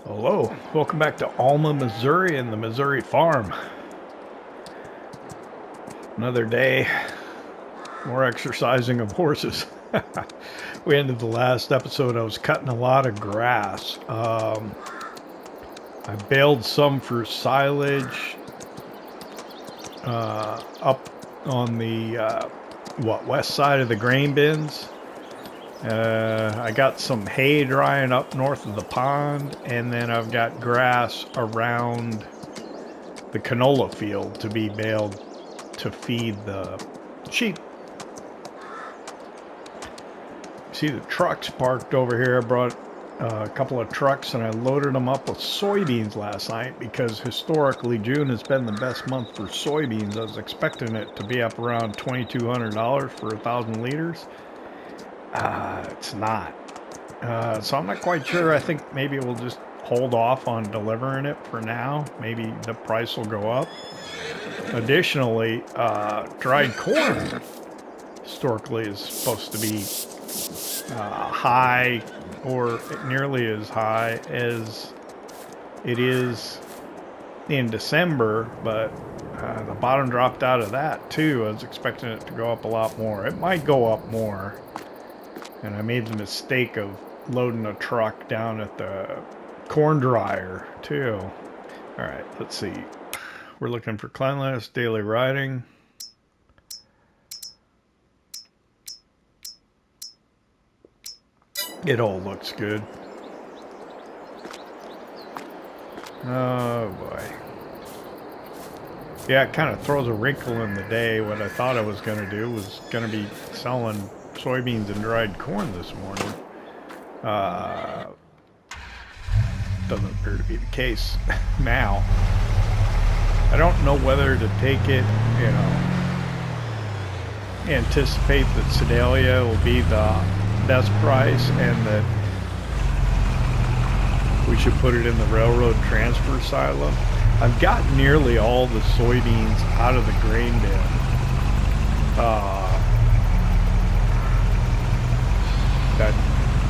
Hello, welcome back to Alma, Missouri and the Missouri farm. Another day, more exercising of horses. We ended the last episode, I was cutting a lot of grass. I baled some for silage up on the west side of the grain bins. I got some hay drying up north of the pond, and then I've got grass around the canola field to be baled to feed the sheep. See the trucks parked over here. I brought a couple of trucks and I loaded them up with soybeans last night because historically June has been the best month for soybeans. I was expecting it to be up around $2,200 for 1,000 liters. It's not. So I'm not quite sure. I think maybe we'll just hold off on delivering it for now. Maybe the price will go up. Additionally, dried corn historically is supposed to be high or nearly as high as it is in December, but the bottom dropped out of that too. I was expecting it to go up a lot more. It might go up more. And I made the mistake of loading a truck down at the corn dryer, too. Alright, let's see. We're looking for cleanliness, daily riding. It all looks good. Oh, boy. Yeah, it kind of throws a wrinkle in the day. What I thought I was going to do was going to be selling soybeans and dried corn this morning. Doesn't appear to be the case now. I don't know whether to take it, you know, anticipate that Sedalia will be the best price and that we should put it in the railroad transfer silo. I've got nearly all the soybeans out of the grain bin. That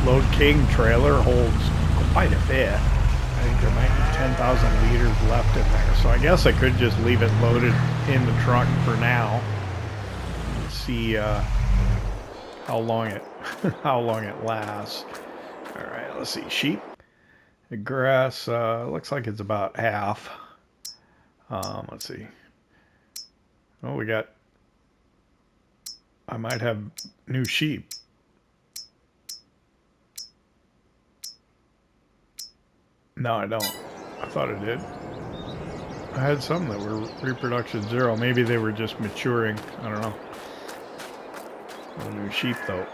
Load King trailer holds quite a bit. I think there might be 10,000 liters left in there. So I guess I could just leave it loaded in the truck for now. And see how long it lasts. Alright, let's see. Sheep. The grass looks like it's about half. Let's see. Oh, I might have new sheep. No, I don't. I thought I did. I had some that were reproduction 0. Maybe they were just maturing. I don't know. No new sheep, though.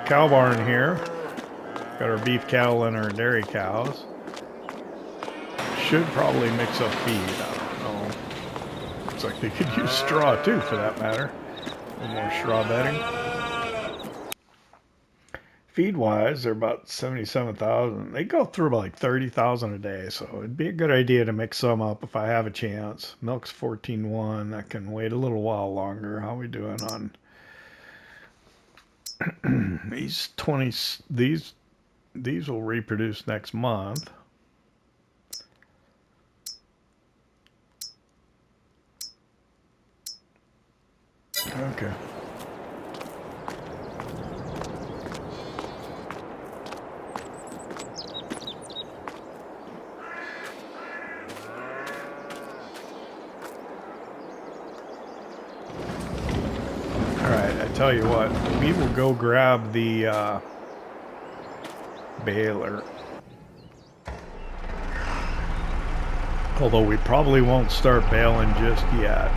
Cow barn here. Got our beef cattle and our dairy cows. Should probably mix up feed. I don't know. Looks like they could use straw, too, for that matter. A little more straw bedding. Feed-wise, they're about 77,000. They go through about like 30,000 a day, so it'd be a good idea to mix some up if I have a chance. Milk's 14.1. That can wait a little while longer. How are we doing on these 20? These will reproduce next month. Okay. Tell you what, we will go grab the baler. Although we probably won't start baling just yet.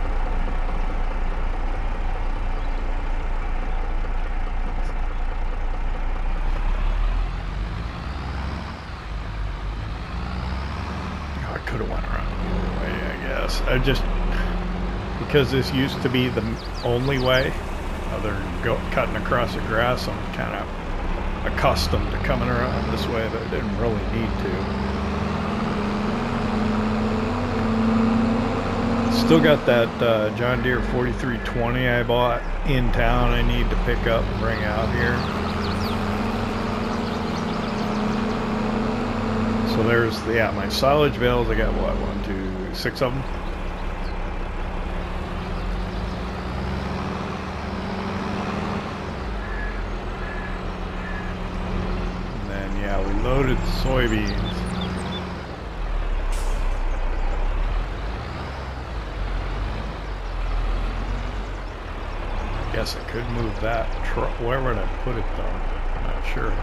I could have went around the other way, I guess. Because this used to be the only way. Other than cutting across the grass, I'm kind of accustomed to coming around this way, but I didn't really need to. Still got that John Deere 4320 I bought in town I need to pick up and bring out here. So there's, yeah, my silage bales. I got what, 1, 2, 6 of them. And then, yeah, we loaded soybeans. Guess I could move that truck. Where would I put it though? I'm not sure.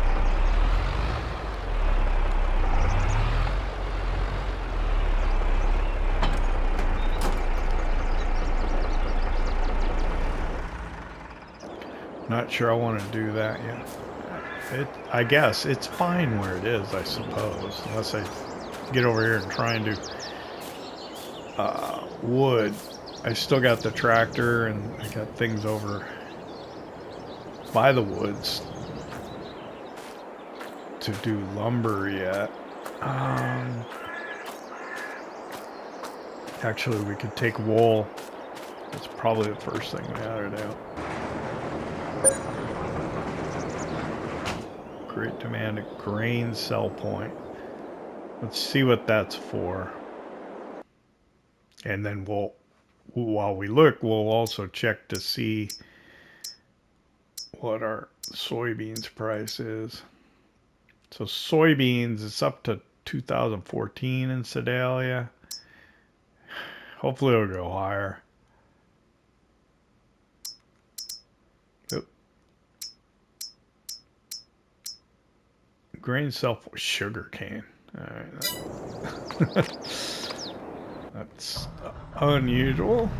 Not sure I want to do that yet. I guess it's fine where it is, I suppose, unless I get over here and try and do wood. I still got the tractor and I got things over by the woods to do lumber yet. Actually, we could take wool. That's probably the first thing we ought to do. Great demand at grain sell point. Let's see what that's for. And then we'll, while we look, we'll also check to see what our soybeans price is. So soybeans, it's up to 2014 in Sedalia. Hopefully it'll go higher. Oop. Grain sell for sugar cane. All right. That's unusual.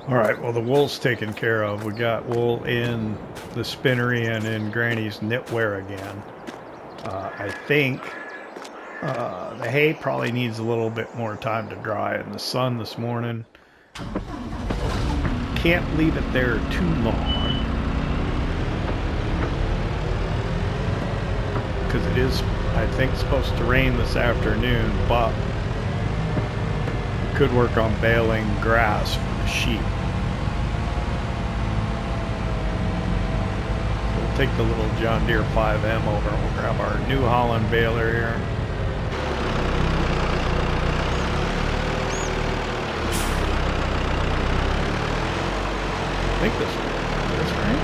Alright, well the wool's taken care of. We got wool in the spinnery and in Granny's knitwear again. I think the hay probably needs a little bit more time to dry in the sun this morning. Can't leave it there too long, because it is, I think, supposed to rain this afternoon, but we could work on baling grass for the sheep. Take the little John Deere 5M over and we'll grab our New Holland baler here. I think this right?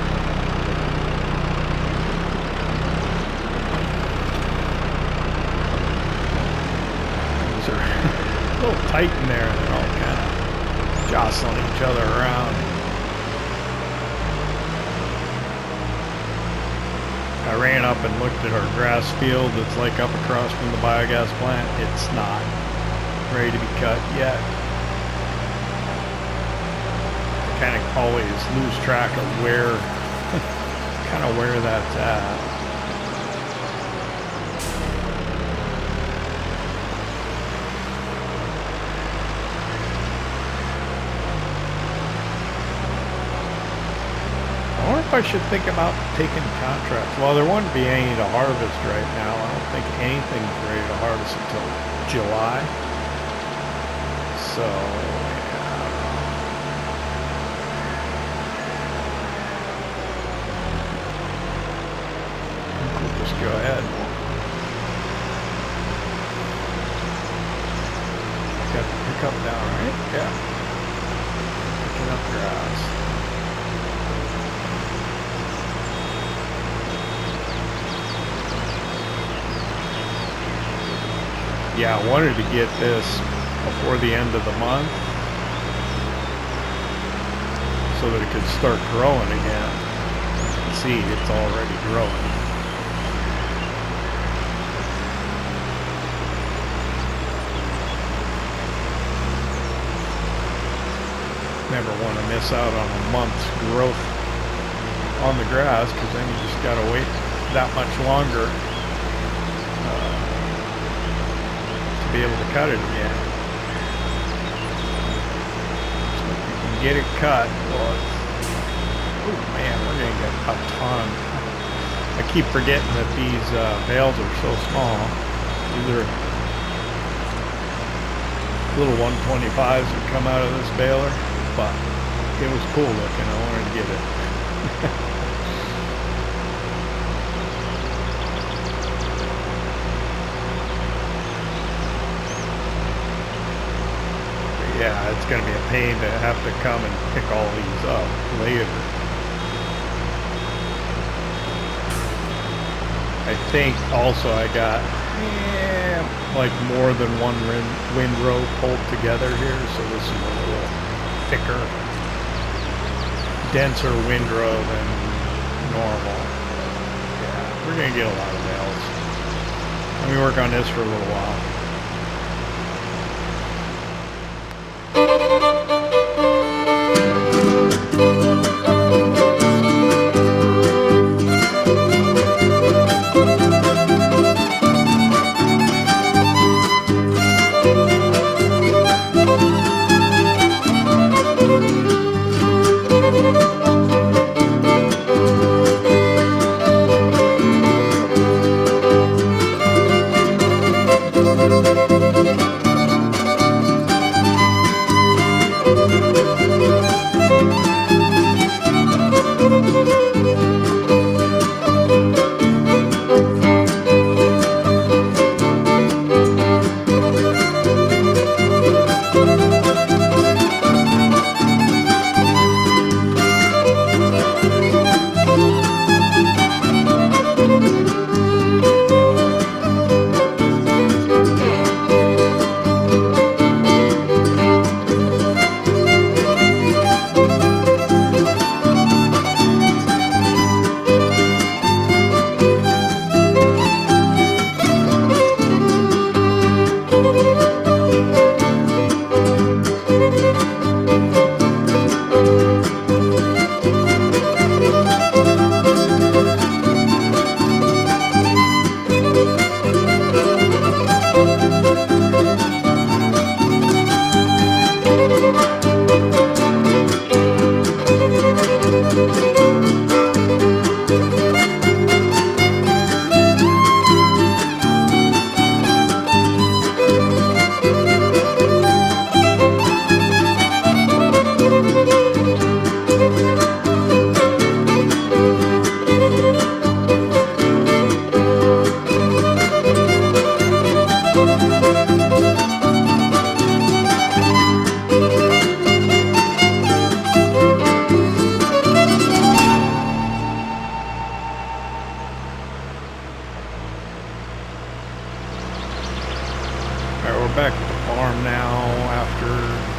These are a little tight in there. They're all kind of jostling each other around. I ran up and looked at our grass field that's like up across from the biogas plant. It's not ready to be cut yet. kind of always lose track of where, kind of where that's at. I wonder if I should think about taking contracts. Well, there wouldn't be any to harvest right now. I don't think anything's ready to harvest until July. So, yeah. We'll just go ahead. Got the pickup down, right? Yeah. Picking up grass. Yeah, I wanted to get this before the end of the month so that it could start growing again. See, it's already growing. Never want to miss out on a month's growth on the grass, because then you just gotta wait that much longer to be able to cut it again. So if you can get it cut, well, oh man, we're gonna get a ton. I keep forgetting that these bales are so small. These are little 125s that come out of this baler, but it was cool looking. I wanted to get it. Yeah, it's going to be a pain to have to come and pick all these up later. I think also I got like more than one windrow pulled together here, so this is a little thicker, denser windrow than normal. Yeah, we're going to get a lot of bales. Let me work on this for a little while.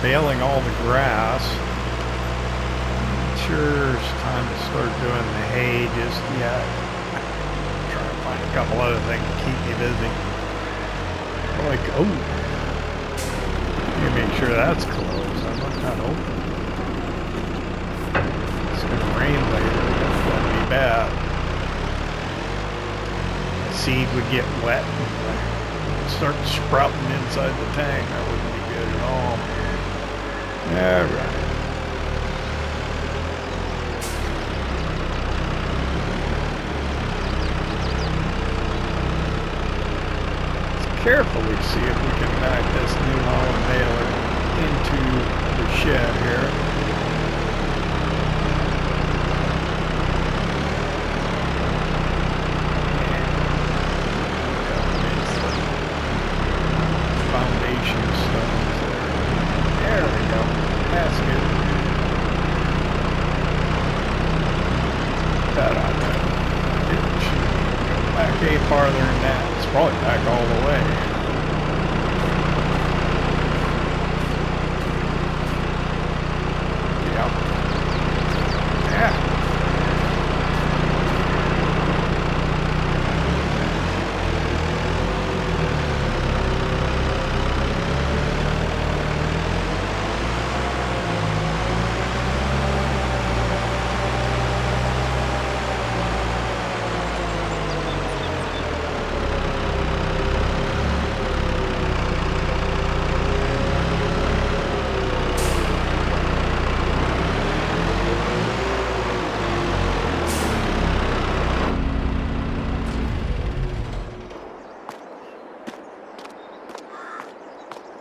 Baling all the grass. Sure, it's time to start doing the hay just yet. I'm trying to find a couple other things to keep me busy. Like, oh, let me make sure that's closed. I must not open. It's gonna rain later. It's gonna be bad. The seed would get wet and start sprouting inside the tank. That wouldn't be good at all. Alright. Let's carefully see if we can back this new Holland baler into the shed here. Foundation stones there. There we go. That's good. That on that. It should go back any farther than that. It's probably back all the way. Yep. Yeah.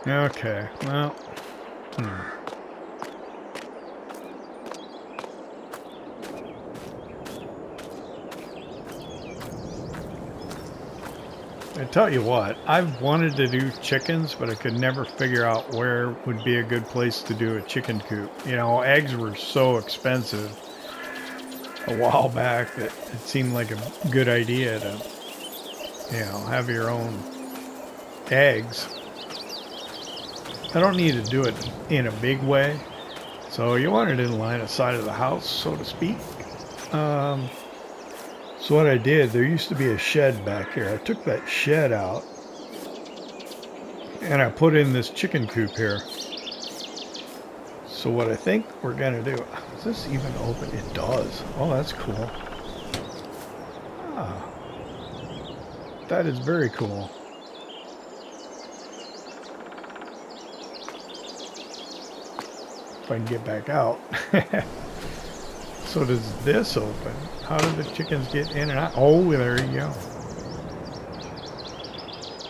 Okay, well, I tell you what, I've wanted to do chickens, but I could never figure out where would be a good place to do a chicken coop. You know, eggs were so expensive a while back that it seemed like a good idea to, you know, have your own eggs. I don't need to do it in a big way, so you want it in line of sight of the house, so to speak. So what I did, there used to be a shed back here. I took that shed out and I put in this chicken coop here. So what I think we're gonna do, does this even open? It does. Oh, that's cool. Ah, that is very cool. If I can get back out. So does this open? How do the chickens get in and out? Oh, there you go.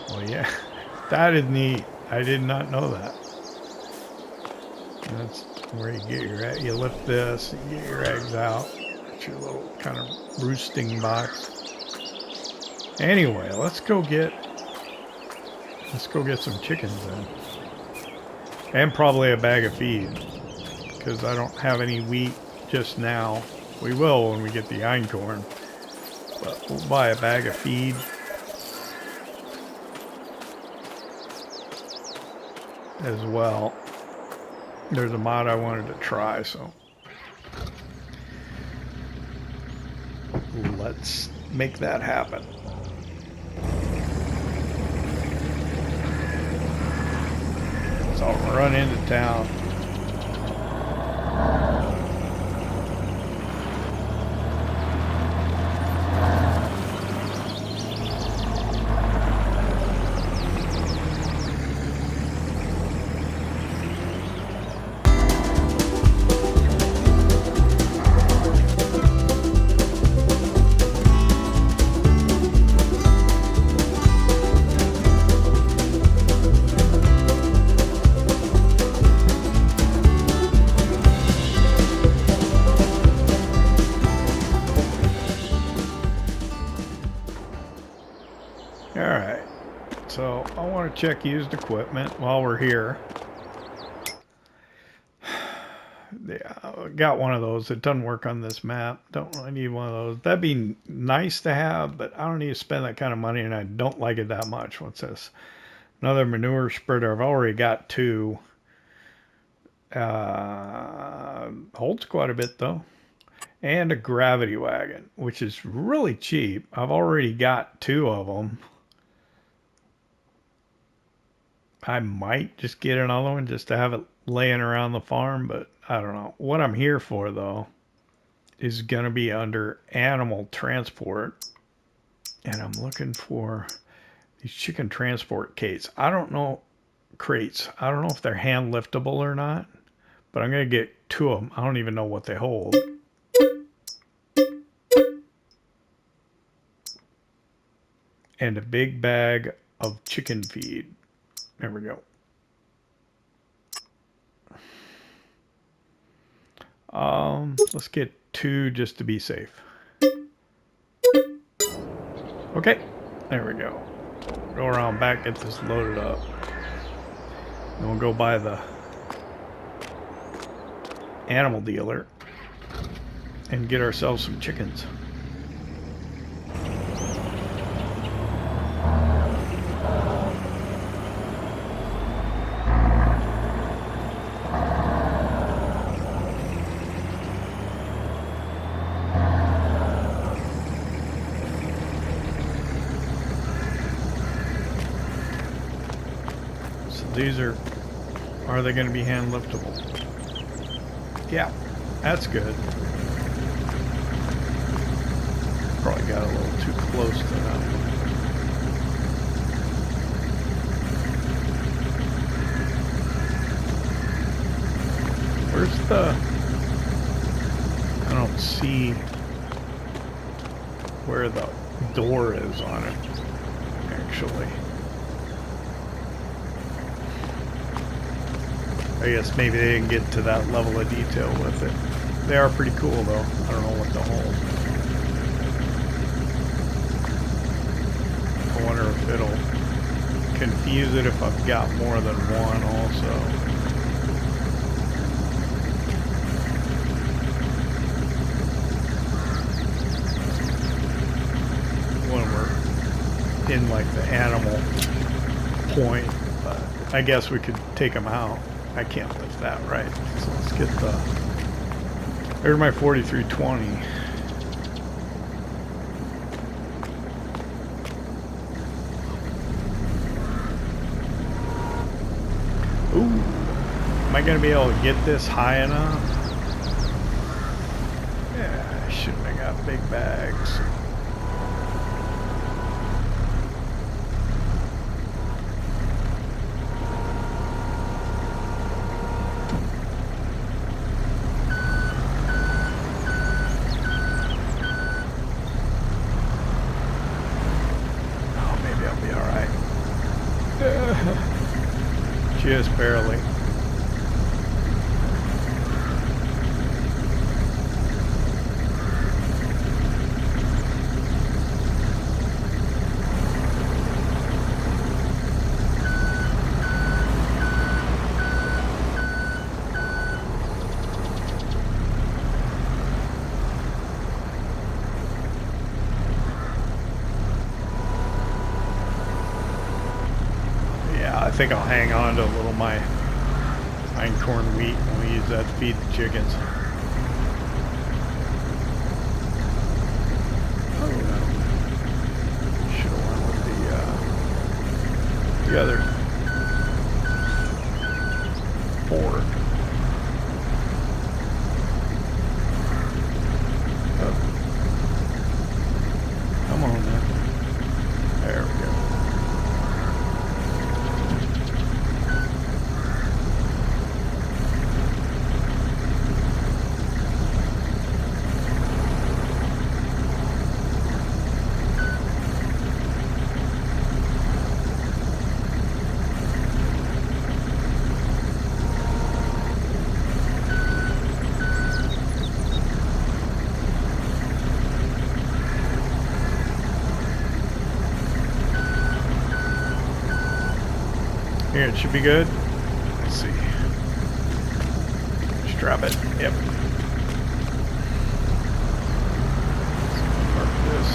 Oh yeah, that is neat. I did not know that. That's where you get your egg. You lift this, you get your eggs out. It's your little kind of roosting box. Anyway, let's go get some chickens then. And probably a bag of feed, because I don't have any wheat just now. We will when we get the einkorn, but we'll buy a bag of feed. As well. There's a mod I wanted to try, so let's make that happen. So I'll run into town. Check used equipment while we're here. Yeah, I got one of those. It doesn't work on this map. Don't really need one of those. That'd be nice to have, but I don't need to spend that kind of money, and I don't like it that much. What's this? Another manure spreader. I've already got two. Holds quite a bit though. And a gravity wagon, which is really cheap. I've already got two of them. I might just get another one just to have it laying around the farm, but I don't know. What I'm here for, though, is going to be under animal transport. And I'm looking for these chicken transport crates. I don't know if they're hand liftable or not, but I'm going to get 2 of them. I don't even know what they hold. And a big bag of chicken feed. There we go. Let's get 2 just to be safe. Okay, there we go. Go around back, get this loaded up. And we'll go by the animal dealer and get ourselves some chickens. These are they going to be hand liftable? Yeah, that's good. Probably got a little too close to that one. Where's the... I don't see where the door is on it, actually. I guess maybe they didn't get to that level of detail with it. They are pretty cool though. I don't know what to hold. I wonder if it'll confuse it if I've got more than one also. When we're in like the animal point, but I guess we could take them out. I can't lift that right. So let's get the... There's my 4320. Ooh. Am I going to be able to get this high enough? Yeah, I shouldn't have got big bags. Just barely. I think I'll hang on to a little of my einkorn wheat and we'll use that to feed the chickens. Oh no. Should have went with the other board. Oh. Come on now. There we go. Here, it should be good. Let's see. Strap it. Yep. Mark this.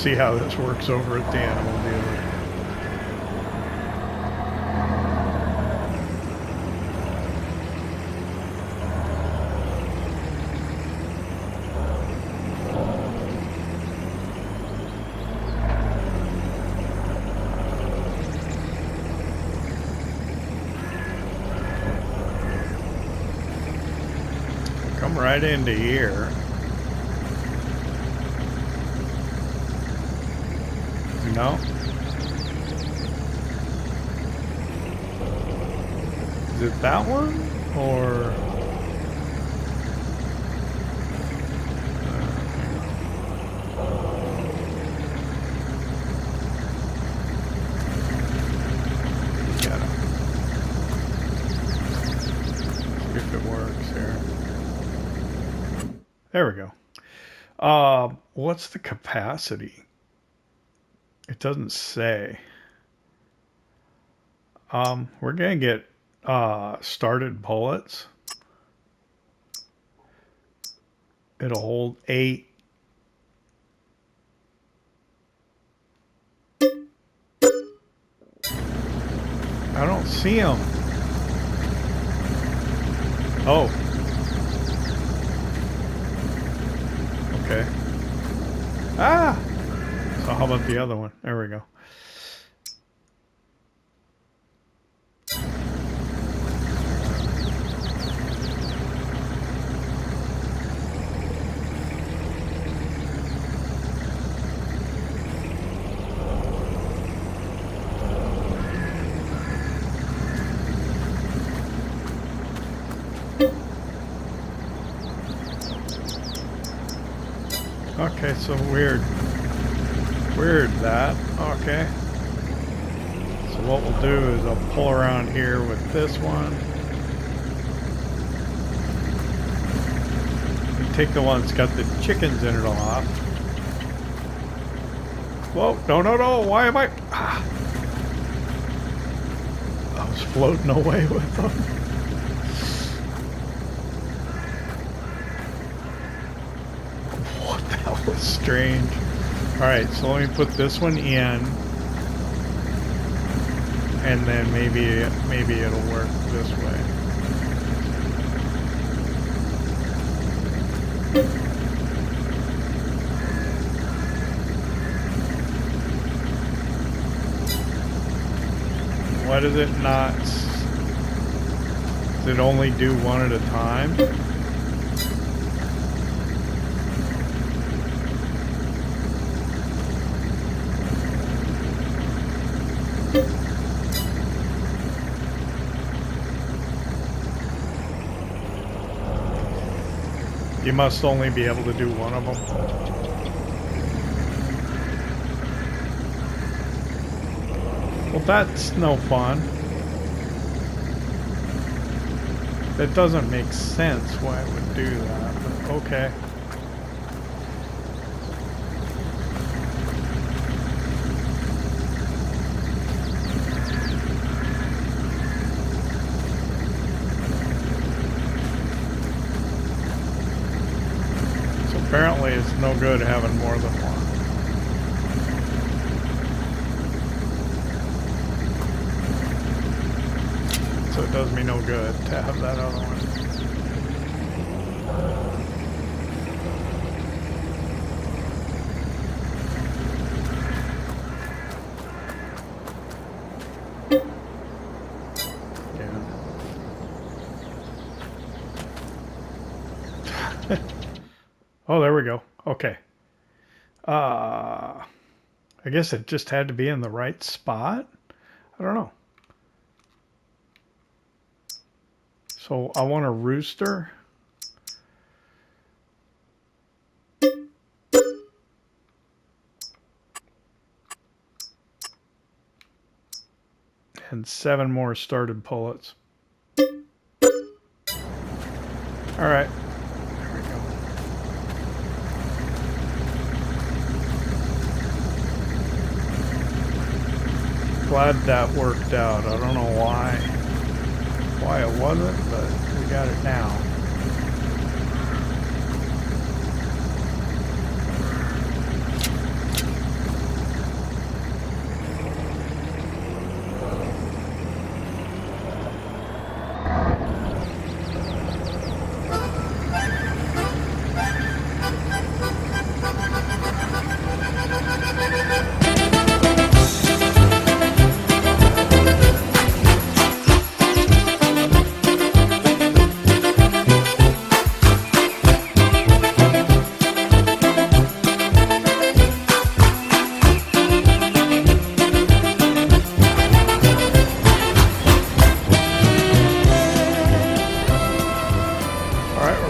see how this works over at the animal dealer. Come right into here. No. Is it that one? Or... Got it. See if it works here. There we go. What's the capacity? It doesn't say. We're gonna get started pullets. It'll hold 8. I don't see them. Oh. Okay. Ah! So how about the other one? There we go. Okay, so weird that. Okay. So what we'll do is I'll pull around here with this one. You take the one that's got the chickens in it off. Whoa, no, why am I... Ah. I was floating away with them. That was strange. Alright, so let me put this one in. And then maybe it'll work this way. Why does it not... Does it only do one at a time? You must only be able to do one of them. Well, that's no fun. That doesn't make sense why it would do that, but okay. Apparently it's no good having more than one. So it does me no good to have that other one. Yeah. Oh, there we go. Okay. I guess it just had to be in the right spot. I don't know. So I want a rooster. And 7 more started pullets. All right. Glad that worked out. I don't know why it wasn't, but we got it now.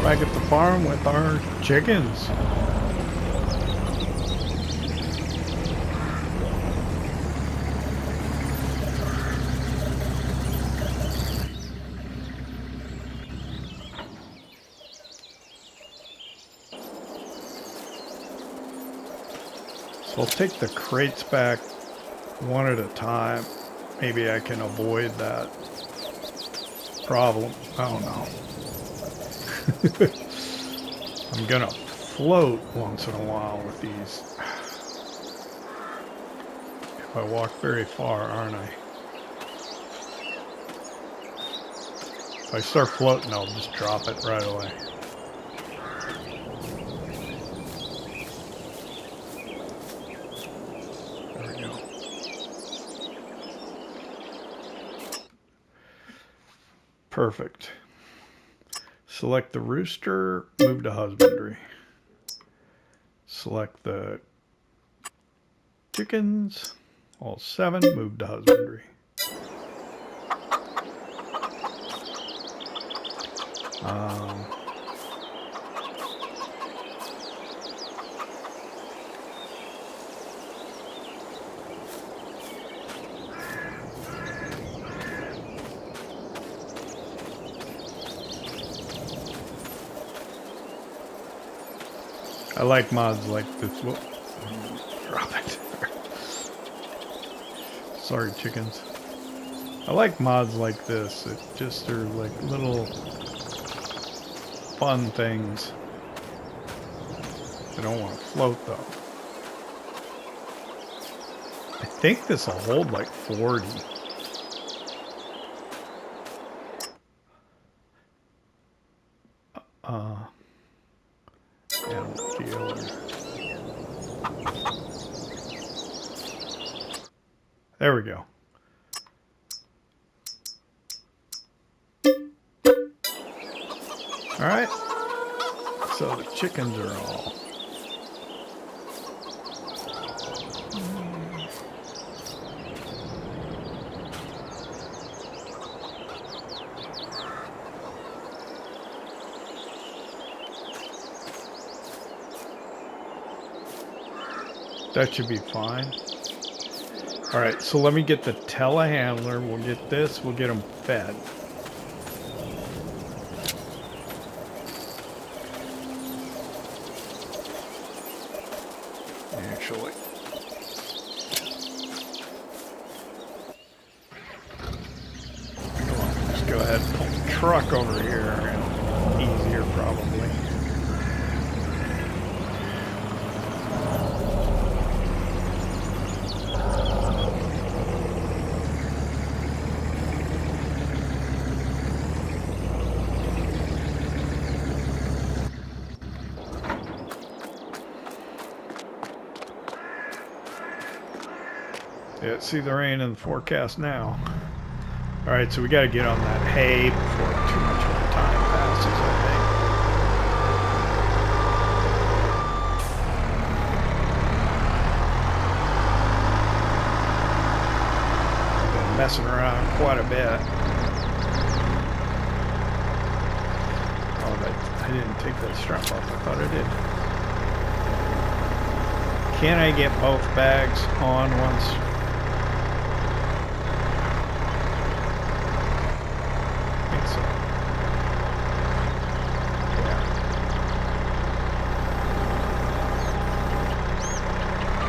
back at the farm with our chickens. So I'll take the crates back one at a time. Maybe I can avoid that problem. Oh no. I'm gonna float once in a while with these. If I walk very far, aren't I? If I start floating, I'll just drop it right away. There we go. Perfect. Select the rooster, move to husbandry. Select the chickens, all 7, move to husbandry. I like mods like this. Whoop. Drop it. Sorry, chickens. I like mods like this. It just are like little fun things. I don't want to float though. I think this will hold like 40. There we go. All right. So the chickens are all. That should be fine. All right, so let me get the telehandler. We'll get this. We'll get them fed. Actually. Come on, just go ahead and pull the truck over here. Easier, probably. Yeah, see the rain in the forecast now. All right, so we got to get on that hay before too much of the time passes, I think. I've been messing around quite a bit. Oh, I didn't take that strap off. I thought I did. Can I get both bags on once?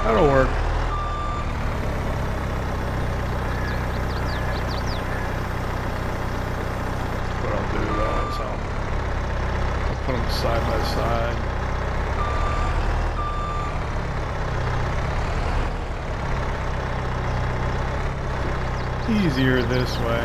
That'll work. What I'll do though is I'll put them side by side. Easier this way.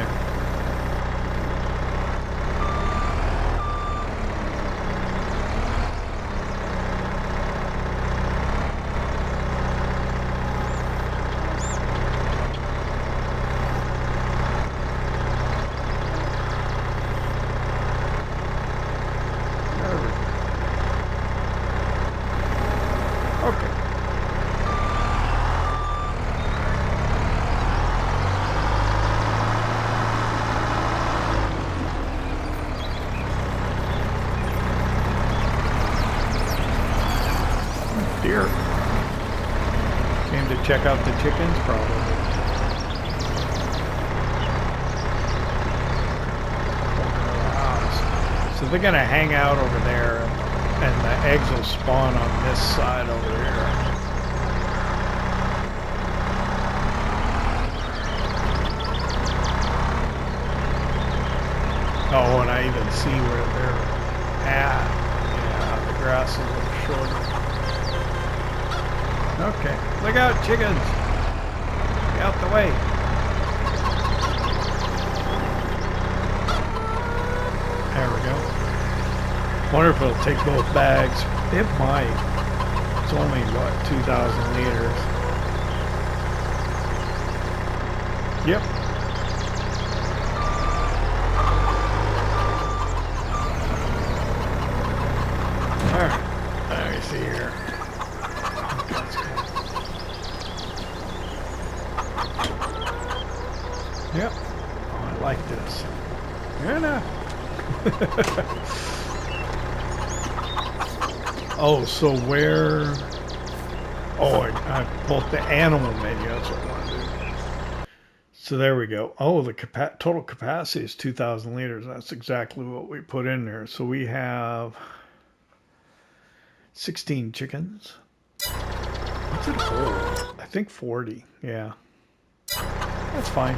check out the chickens, probably. So they're gonna hang out over there, and the eggs will spawn on this side over here. Oh, and I even see where they're at. Yeah, the grass is a little shorter. Okay, look out, chickens! Get out the way. There we go. Wonder if it'll take both bags. It might. It's only, what, 2,000 liters. Yep. Alright. Let me see here. Yep. Oh, I like this. Fair enough. Oh, so where... Oh, I pulled the animal menu. That's what I want to do. So there we go. Oh, the total capacity is 2,000 liters. That's exactly what we put in there. So we have 16 chickens. What's it hold? I think 40. Yeah. That's fine.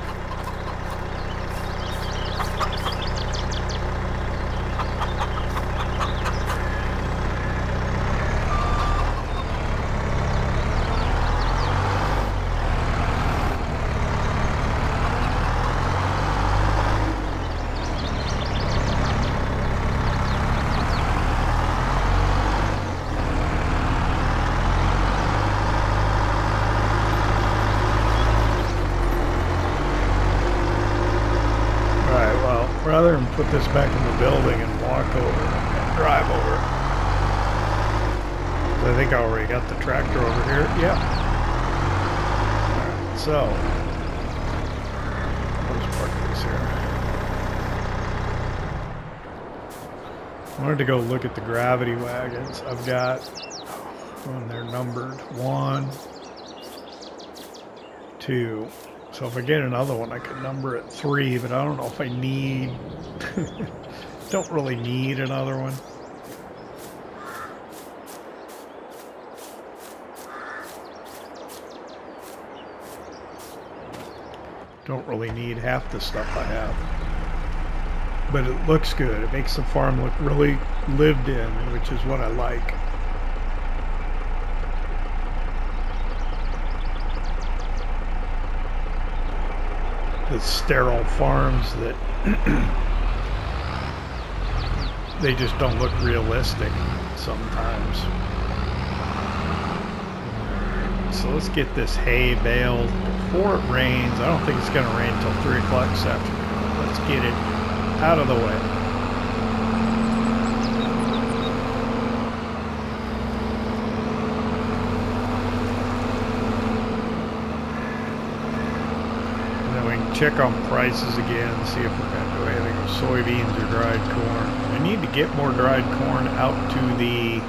Rather than put this back in the building and walk over and drive over. I think I already got the tractor over here. Yep. Alright, so let's park this here. I wanted to go look at the gravity wagons. I've got, when they're numbered, 1, 2. So if I get another one, I could number it 3, but I don't know if I need... don't really need another one. Don't really need half the stuff I have. But it looks good. It makes the farm look really lived in, which is what I like. The sterile farms that they just don't look realistic sometimes. So let's get this hay baled before it rains. I don't think it's going to rain until 3 o'clock this afternoon. Let's get it out of the way. Check on prices again, see if we're going to do anything with soybeans or dried corn. I need to get more dried corn out to the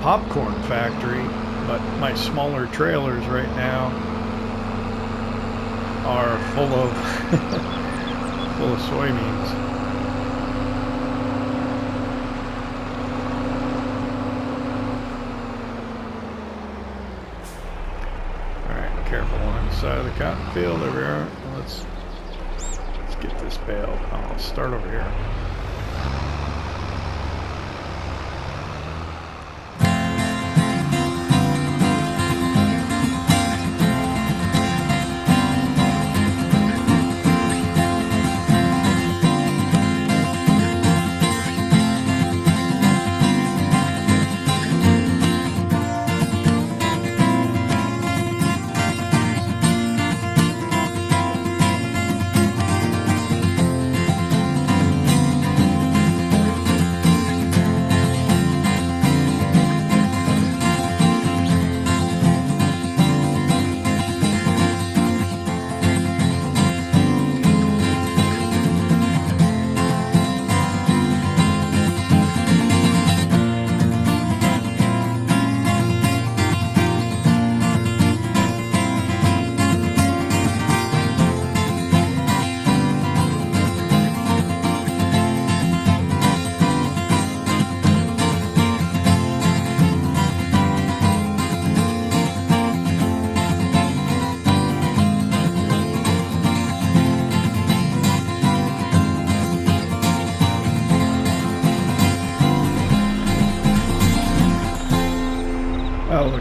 popcorn factory, but my smaller trailers right now are full of full of soybeans. Careful on the side of the cotton field. There we are. Let's get this baled. I'll start over here.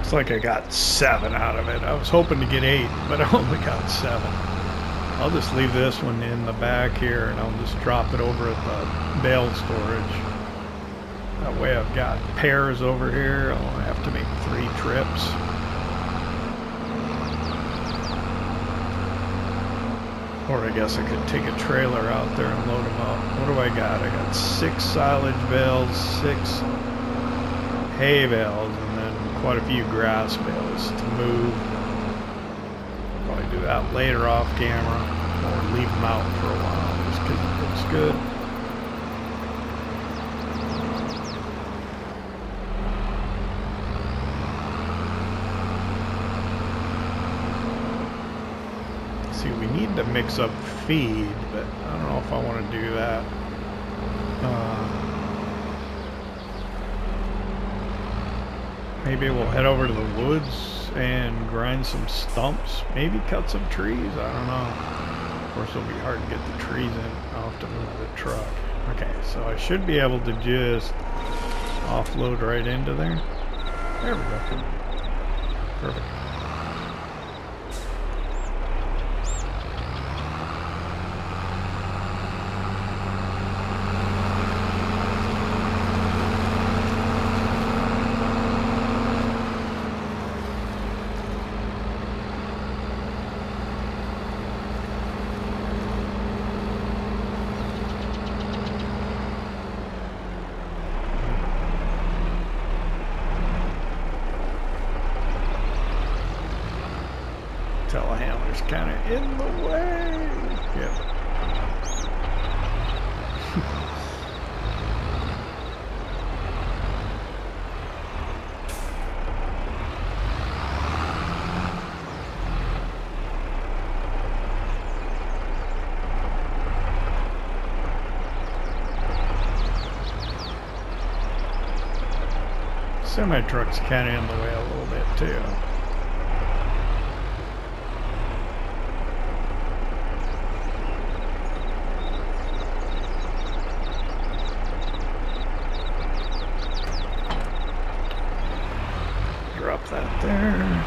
Looks like I got 7 out of it. I was hoping to get 8, but I only got 7. I'll just leave this one in the back here, and I'll just drop it over at the bale storage. That way I've got pairs over here. I'll only have to make 3 trips. Or I guess I could take a trailer out there and load them up. What do I got? I got 6 silage bales, 6 hay bales, and then quite a few grass bales to move. Probably do that later off camera, or leave them out for a while just because it looks good. See, we need to mix up feed, but I don't know if I want to do that. Maybe we'll head over to the woods and grind some stumps. Maybe cut some trees. I don't know. Of course, it'll be hard to get the trees in. I'll have to move the truck. Okay, so I should be able to just offload right into there. There we go. Perfect. Telehandler's kind of in the way. Yep. Semi-truck's kind of in the way a little bit too. Drop that there.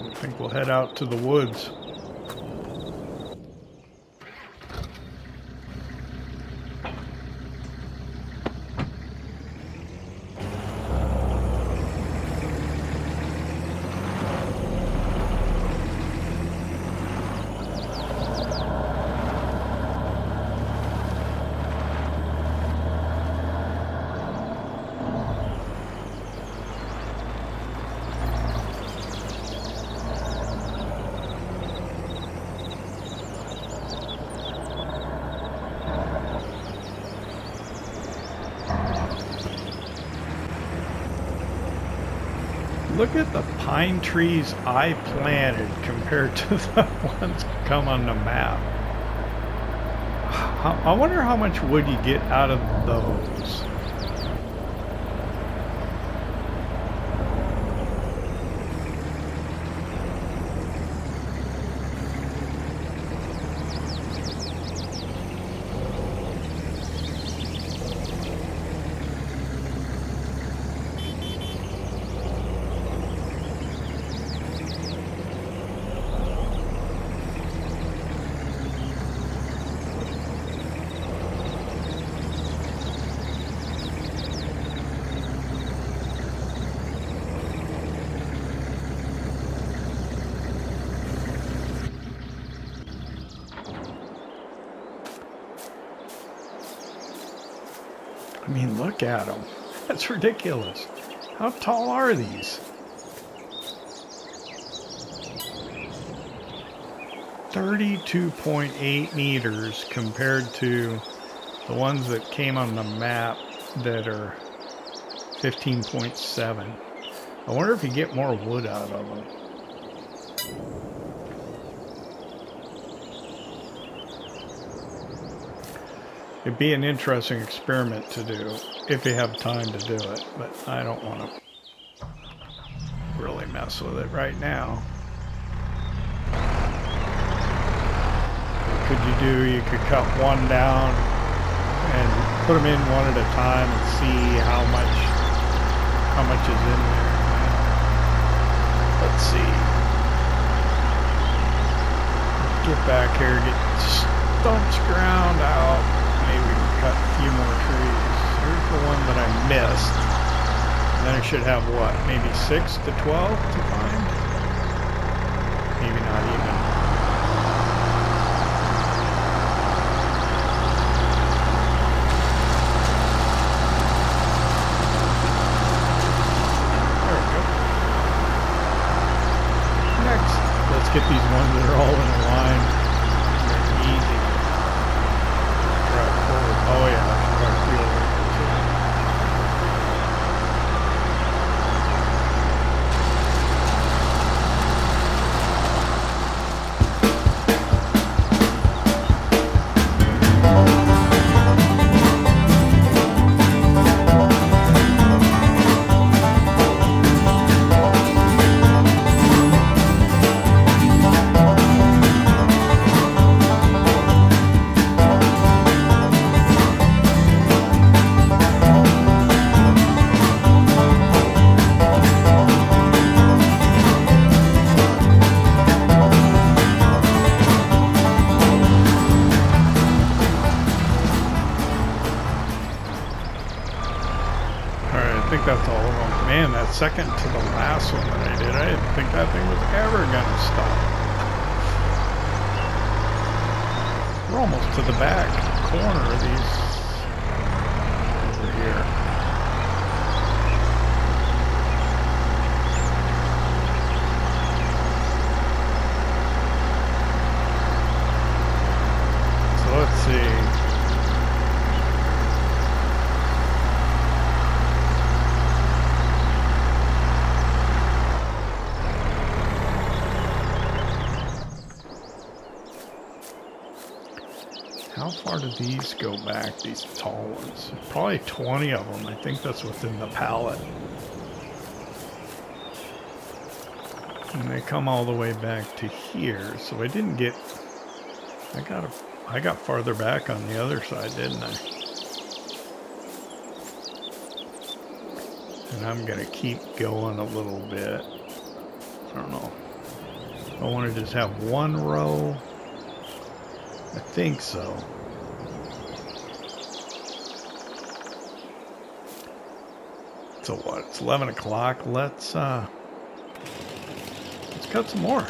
I think we'll head out to the woods. Look at the pine trees I planted compared to the ones come on the map. I wonder how much wood you get out of those. I mean, look at them. That's ridiculous. How tall are these? 32.8 meters compared to the ones that came on the map that are 15.7. I wonder if you get more wood out of them. It'd be an interesting experiment to do if you have time to do it, but I don't want to really mess with it right now. What could you do? You could cut one down and put them in one at a time and see how much is in there. Let's see. Get back here, get stumps ground out. Maybe we can cut a few more trees. Here's the one that I missed. And then I should have what? Maybe 6 to 12 to find? Maybe not even. There we go. Next, let's get these ones that are all in a line. They're easy. Drive forward. Oh yeah, I should drive field right there too. Second to the last one that I did. I didn't think that thing was ever gonna stop. We're almost to the back corner of these over here. So let's see. How far do these go back, these tall ones? Probably 20 of them. I think that's within the pallet. And they come all the way back to here. So I didn't get... I got farther back on the other side, didn't I? And I'm going to keep going a little bit. I don't know. I want to just have one row. I think so. So what? It's 11 o'clock. Let's cut some more.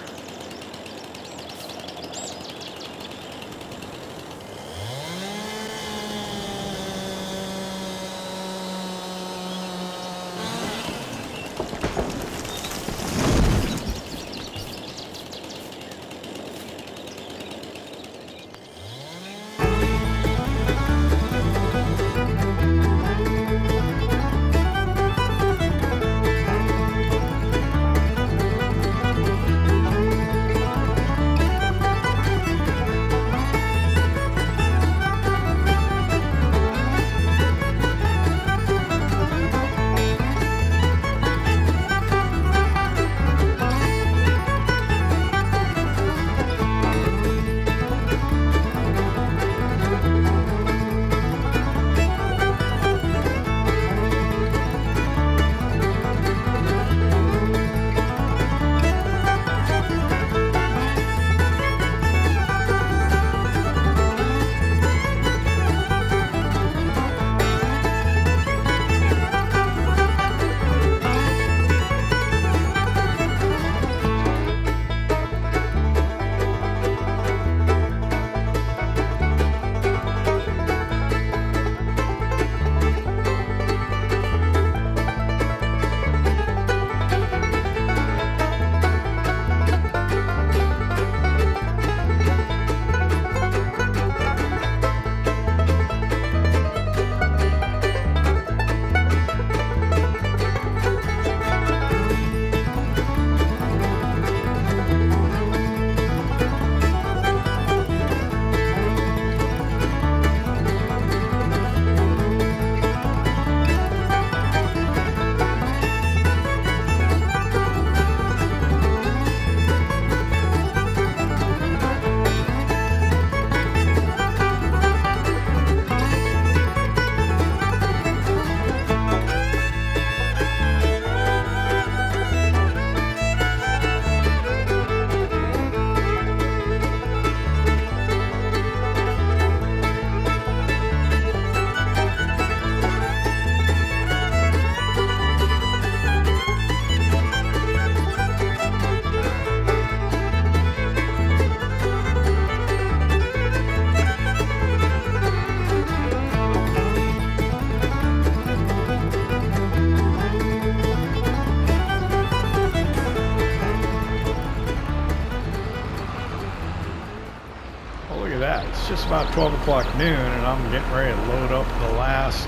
about 12 o'clock noon, and I'm getting ready to load up the last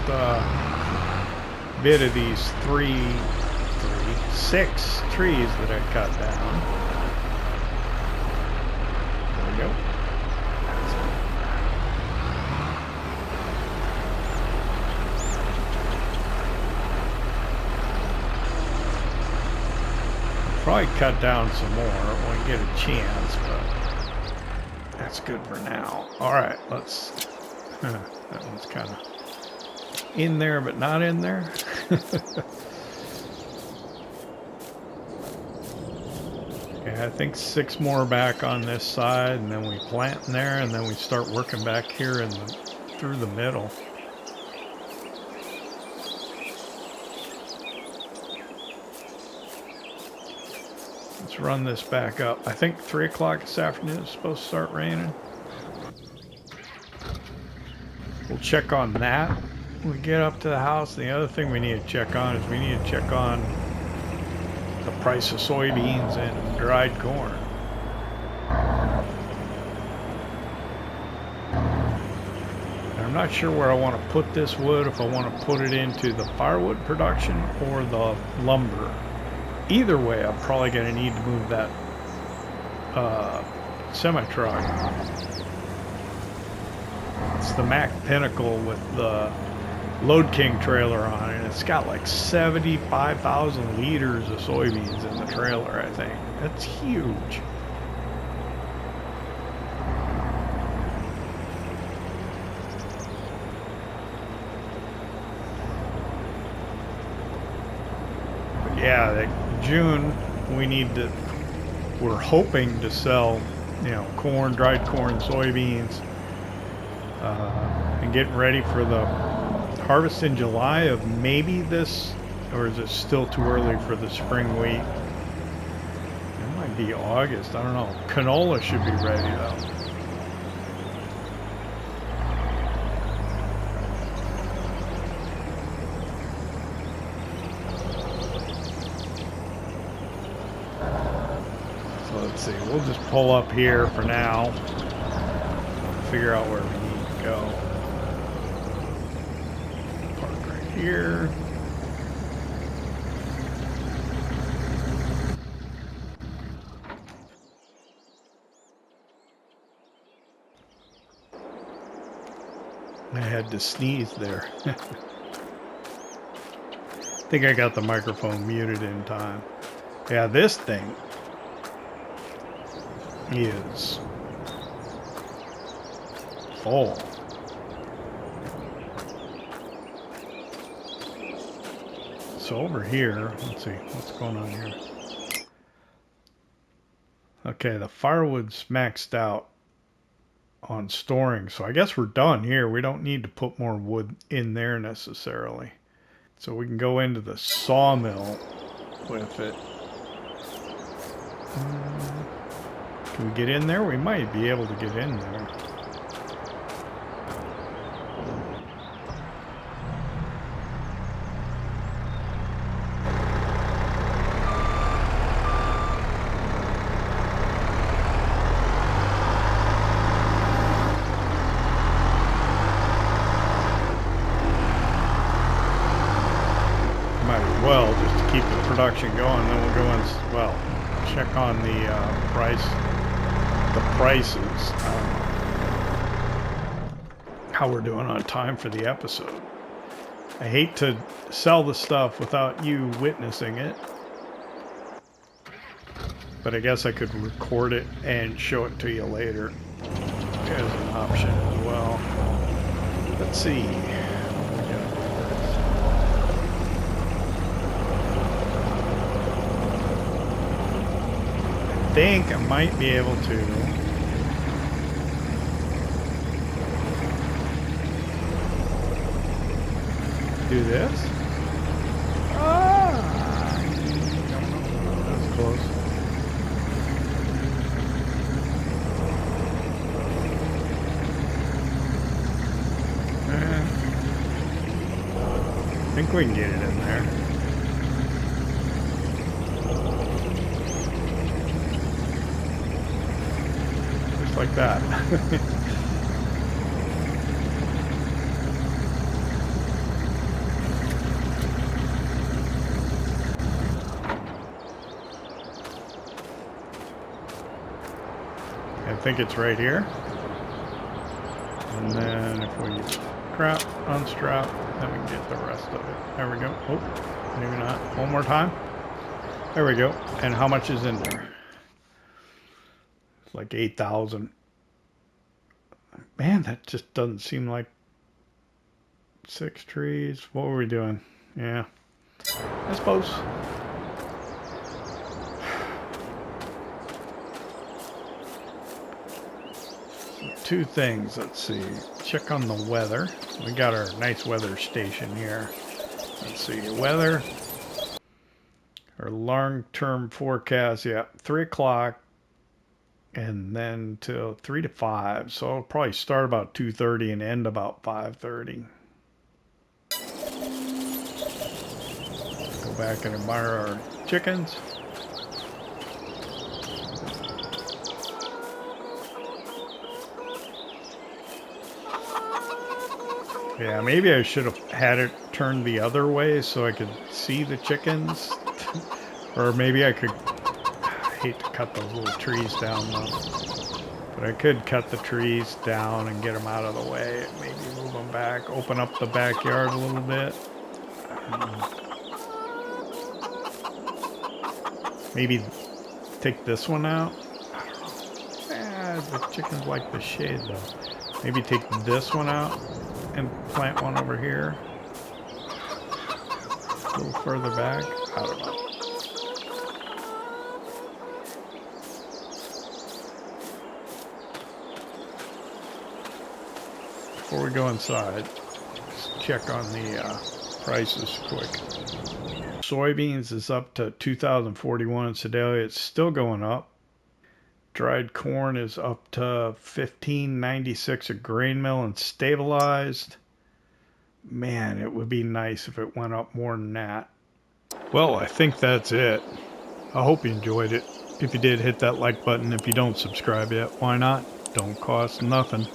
bit of these six trees that I cut down. There we go. Probably cut down some more when we get a chance, but that's good for now. All right, let's. That one's kind of in there, but not in there. Okay, I think 6 more back on this side, and then we plant in there, and then we start working back here through the middle. Let's run this back up. I think 3 o'clock this afternoon is supposed to start raining. We'll check on that when we get up to the house. The other thing we need to check on is we need to check on the price of soybeans and dried corn. And I'm not sure where I want to put this wood, if I want to put it into the firewood production or the lumber. Either way, I'm probably going to need to move that semi-truck. It's the Mack Pinnacle with the Load King trailer on it. It's got like 75,000 liters of soybeans in the trailer, I think. That's huge. But yeah, June, we're hoping to sell, corn, dried corn, soybeans, and getting ready for the harvest in July of maybe this, or is it still too early for the spring wheat? It might be August, I don't know. Canola should be ready though. Let's see, we'll just pull up here for now, figure out where we need to go. Park right here. I had to sneeze there. I think I got the microphone muted in time. Yeah, this thing is full. So over here, let's see what's going on here. Okay, the firewood's maxed out on storing, so I guess we're done here. We don't need to put more wood in there necessarily. So we can go into the sawmill with it. Can we get in there? We might be able to get in there. Might as well just to keep the production going. Then we'll go and, well, check on the prices, how we're doing on time for the episode. I hate to sell the stuff without you witnessing it, but I guess I could record it and show it to you later as an option as well. Let's see. I think I might be able to do this. That's close. I think we can get it in there. Like that. I think it's right here. And then if we unstrap, then we can get the rest of it. There we go. Oh, maybe not. One more time. There we go. And how much is in there? It's like 8,000. Man, that just doesn't seem like 6 trees. What were we doing? Yeah, I suppose. Two things. Let's see. Check on the weather. We got our nice weather station here. Let's see. Weather. Our long-term forecast. Yeah, 3 o'clock. And then till 3 to 5. So I'll probably start about 2:30 and end about 5:30. Go back and admire our chickens. Yeah, maybe I should have had it turned the other way so I could see the chickens. Or maybe I could... I hate to cut those little trees down though. But I could cut the trees down and get them out of the way. Maybe move them back. Open up the backyard a little bit. Maybe take this one out. I don't know. The chickens like the shade though. Maybe take this one out and plant one over here. A little further back. I don't know. Before we go inside, let's check on the prices quick. Soybeans is up to 2,041 in Sedalia. It's still going up. Dried corn is up to 1,596 a grain mill and stabilized. Man, it would be nice if it went up more than that. Well, I think that's it. I hope you enjoyed it. If you did, hit that like button. If you don't subscribe yet, why not? Don't cost nothing.